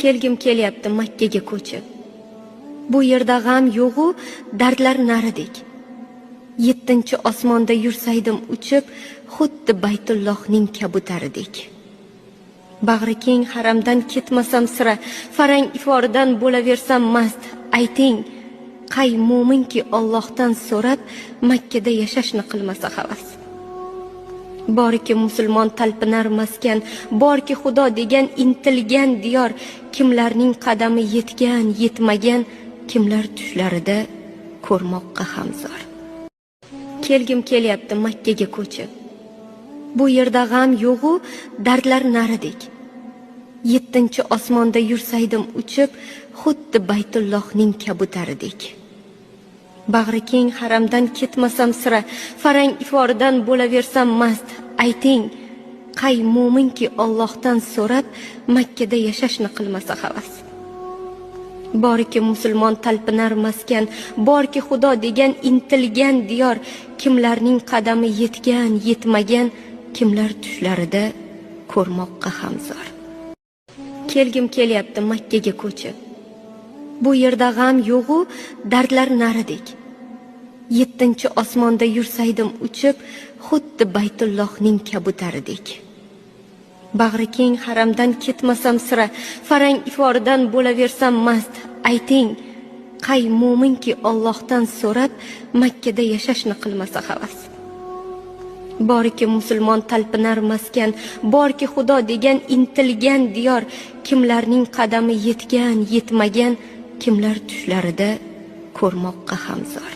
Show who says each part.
Speaker 1: Kelgim kelyapti Makkaga ko'chib. Bu yerda g'am yo'g'u, dardlar naridek. 7-osmonda yursaydim uchib, xuddi Baytullohning kabutaridek. Bag'ri keng haramdan ketmasam sira, farang iforidan bo'laversam mast. Ayting, qay mo'minki Allohdan so'rab, Makkada yashashni qilmasa havas. Borki musulmon talpinar maskan, borki Xudo degan intilgan diyor, kimlarning qadami yetgan, yetmagan, kimlar tushlarida ko'rmoqqa ham zor. Kelgim kelyapti Makkaga ko'chib. Bu yerda g'am yo'g'u, dardlar naridek. 7-osmonda yursaydim uchib, xuddi Baytullohning kabutaridek. Bag'ri keng haramdan ketmasam sira, farang iforidan bo'laversam mast. Ayting, qay mo'minki Allohdan so'rab, Makkada yashashni qilmasa havas. Borki musulmon talpinar maskan, borki Xudo degan intilgan diyor, kimlarning qadami yetgan, yetmagan, kimlar tushlarida ko'rmoqqa ham zor. Kelgim kelyapti Makkaga ko'chib. Bu yerda g'am yo'g'u, dardlar naridek. 7-osmonda yursaydim uchib, xuddi Baytullohning kabutaridek. Bag'ri keng haramdan ketmasam sira, farang iforidan bo'laversam mast. Ayting, qay mo'minki Allohdan so'rab, Makkada yashashni qilmasa havas. Borki musulmon talpinar maskan, borki Xudo degan intilgan diyor, kimlarning qadami yetgan, yetmagan, kimlar tushlarida ko'rmoqqa ham zor.